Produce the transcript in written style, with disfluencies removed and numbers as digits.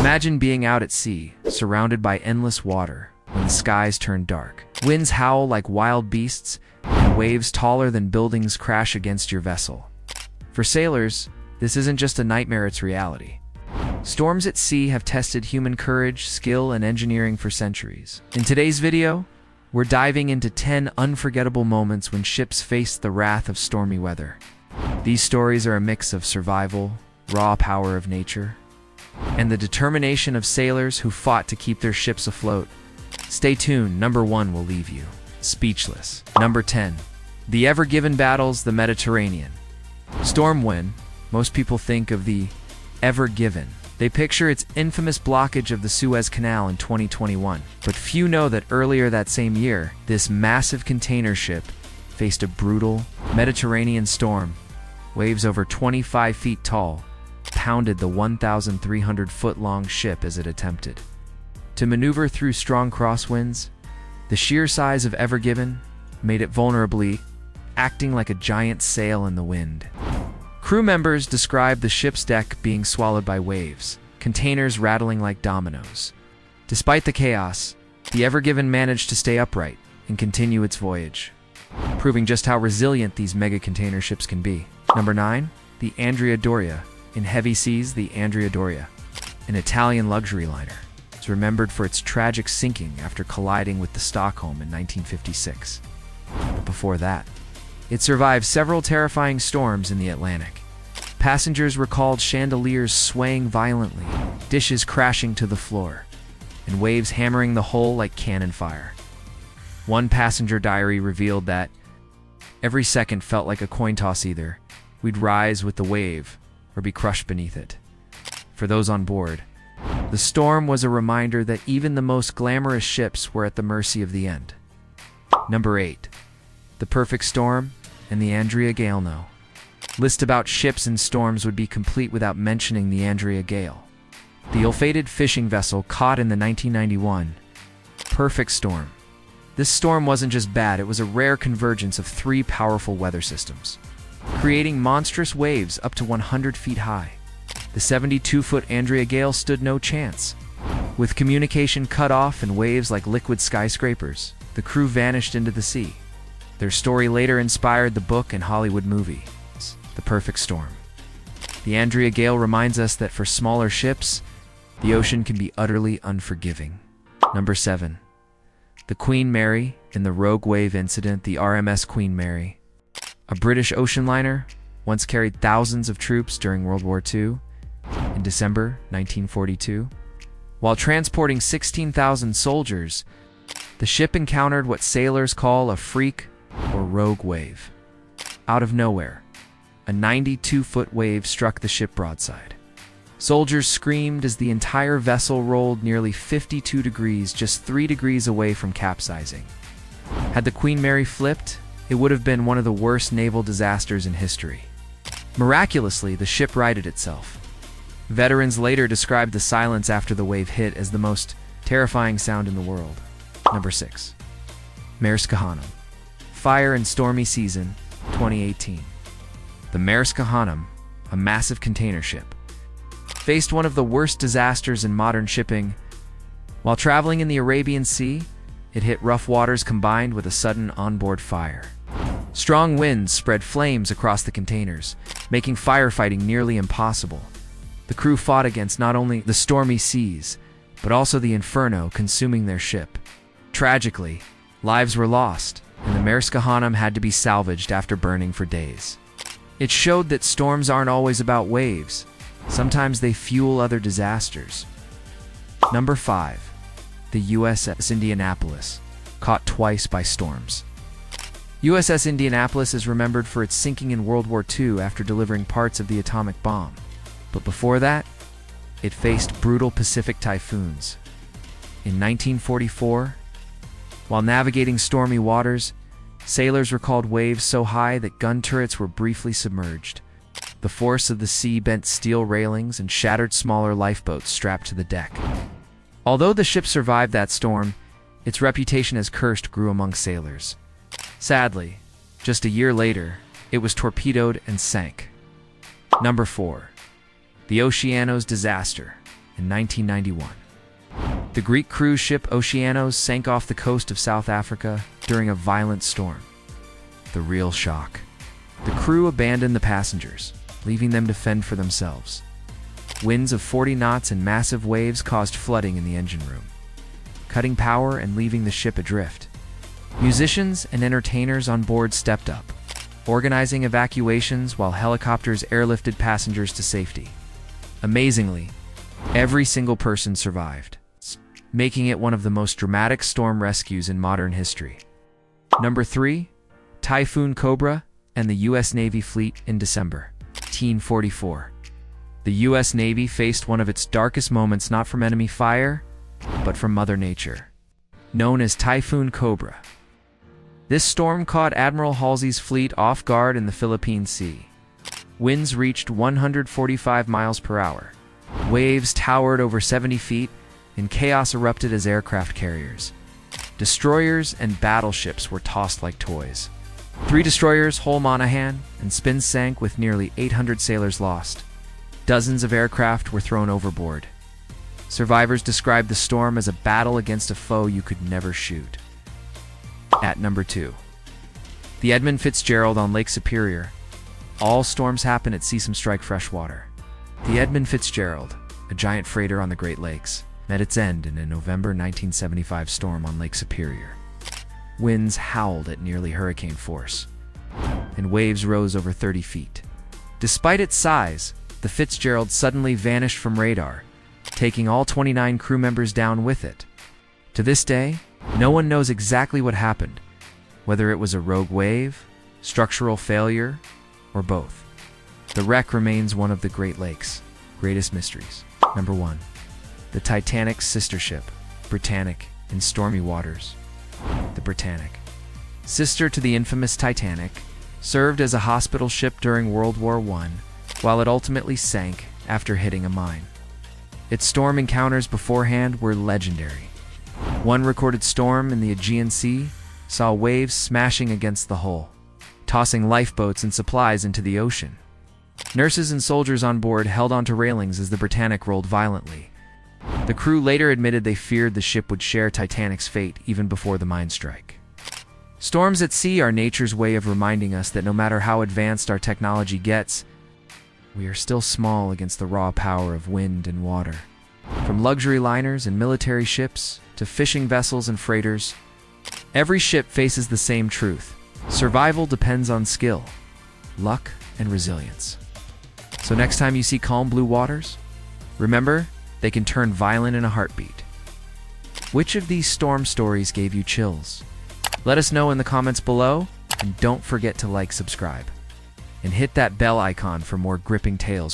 Imagine being out at sea, surrounded by endless water, when the skies turn dark. Winds howl like wild beasts, and waves taller than buildings crash against your vessel. For sailors, this isn't just a nightmare, it's reality. Storms at sea have tested human courage, skill, and engineering for centuries. In today's video, we're diving into 10 unforgettable moments when ships faced the wrath of stormy weather. These stories are a mix of survival, raw power of nature, and the determination of sailors who fought to keep their ships afloat. Stay tuned, number 1 will leave you speechless. Number 10. The ever-given battles, the Mediterranean. Storm when most people think of the ever-given, they picture its infamous blockage of the Suez Canal in 2021. But few know that earlier that same year, this massive container ship faced a brutal Mediterranean storm. Waves over 25 feet tall pounded the 1,300-foot-long ship as it attempted to maneuver through strong crosswinds. The sheer size of EverGiven made it vulnerably, acting like a giant sail in the wind. Crew members described the ship's deck being swallowed by waves, containers rattling like dominoes. Despite the chaos, the EverGiven managed to stay upright and continue its voyage, proving just how resilient these mega container ships can be. Number 9. The Andrea Doria. In heavy seas, the Andrea Doria, an Italian luxury liner, is remembered for its tragic sinking after colliding with the Stockholm in 1956. But before that, it survived several terrifying storms in the Atlantic. Passengers recalled chandeliers swaying violently, dishes crashing to the floor, and waves hammering the hull like cannon fire. One passenger diary revealed that every second felt like a coin toss: either we'd rise with the wave or be crushed beneath it. For those on board, the storm was a reminder that even the most glamorous ships were at the mercy of the end. Number 8. The perfect storm and the Andrea Gale. No list about ships and storms would be complete without mentioning the Andrea Gale, the ill-fated fishing vessel caught in the 1991 perfect storm. This storm wasn't just bad, it was a rare convergence of 3 powerful weather systems, creating monstrous waves up to 100 feet high. The 72-foot Andrea Gale stood no chance. With communication cut off and waves like liquid skyscrapers, the crew vanished into the sea. Their story later inspired the book and Hollywood movie, The Perfect Storm. The Andrea Gale reminds us that for smaller ships, the ocean can be utterly unforgiving. Number 7. The Queen Mary. In the Rogue Wave incident, the RMS Queen Mary, a British ocean liner, once carried thousands of troops during World War II. In December 1942, while transporting 16,000 soldiers, the ship encountered what sailors call a freak or rogue wave. Out of nowhere, a 92-foot wave struck the ship broadside. Soldiers screamed as the entire vessel rolled nearly 52 degrees, just 3 degrees away from capsizing. Had the Queen Mary flipped, it would have been one of the worst naval disasters in history. Miraculously, the ship righted itself. Veterans later described the silence after the wave hit as the most terrifying sound in the world. Number 6. Maersk. Fire and stormy season, 2018. The Maersk, a massive container ship, faced one of the worst disasters in modern shipping. While traveling in the Arabian Sea, it hit rough waters combined with a sudden onboard fire. Strong winds spread flames across the containers, making firefighting nearly impossible. The crew fought against not only the stormy seas, but also the inferno consuming their ship. Tragically, lives were lost, and the Maersk had to be salvaged after burning for days. It showed that storms aren't always about waves. Sometimes they fuel other disasters. Number 5. The USS Indianapolis, caught twice by storms. USS Indianapolis is remembered for its sinking in World War II after delivering parts of the atomic bomb. But before that, it faced brutal Pacific typhoons. In 1944, while navigating stormy waters, sailors recalled waves so high that gun turrets were briefly submerged. The force of the sea bent steel railings and shattered smaller lifeboats strapped to the deck. Although the ship survived that storm, its reputation as cursed grew among sailors. Sadly, just a year later, it was torpedoed and sank. Number 4. The Oceanos disaster. in 1991. The Greek cruise ship Oceanos sank off the coast of South Africa during a violent storm. The real shock. The crew abandoned the passengers, leaving them to fend for themselves. Winds of 40 knots and massive waves caused flooding in the engine room, cutting power and leaving the ship adrift. Musicians and entertainers on board stepped up, organizing evacuations while helicopters airlifted passengers to safety. Amazingly, every single person survived, making it one of the most dramatic storm rescues in modern history. Number 3. Typhoon Cobra and the U.S. Navy fleet in December 1944. The U.S. Navy faced one of its darkest moments not from enemy fire, but from Mother Nature. Known as Typhoon Cobra, this storm caught Admiral Halsey's fleet off guard in the Philippine Sea. Winds reached 145 miles per hour. Waves towered over 70 feet, and chaos erupted as aircraft carriers, destroyers, and battleships were tossed like toys. 3 destroyers, Hull Monaghan and Spin, sank with nearly 800 sailors lost. Dozens of aircraft were thrown overboard. Survivors described the storm as a battle against a foe you could never shoot. At number 2. The Edmund Fitzgerald on Lake Superior. All storms happen at sea, some strike fresh water. The Edmund Fitzgerald, a giant freighter on the Great Lakes, met its end in a November 1975 storm on Lake Superior. Winds howled at nearly hurricane force, and waves rose over 30 feet. Despite its size, the Fitzgerald suddenly vanished from radar, taking all 29 crew members down with it. To this day, no one knows exactly what happened, whether it was a rogue wave, structural failure, or both. The wreck remains one of the Great Lakes' greatest mysteries. Number 1. The Titanic's sister ship, Britannic, in stormy waters. The Britannic, sister to the infamous Titanic, served as a hospital ship during World War I, while it ultimately sank after hitting a mine. Its storm encounters beforehand were legendary. One recorded storm in the Aegean Sea saw waves smashing against the hull, tossing lifeboats and supplies into the ocean. Nurses and soldiers on board held onto railings as the Britannic rolled violently. The crew later admitted they feared the ship would share Titanic's fate even before the mine strike. Storms at sea are nature's way of reminding us that no matter how advanced our technology gets, we are still small against the raw power of wind and water. From luxury liners and military ships to fishing vessels and freighters, every ship faces the same truth. Survival depends on skill, luck, and resilience. So next time you see calm blue waters, remember, they can turn violent in a heartbeat. Which of these storm stories gave you chills? Let us know in the comments below, and don't forget to like, subscribe, and hit that bell icon for more gripping tales from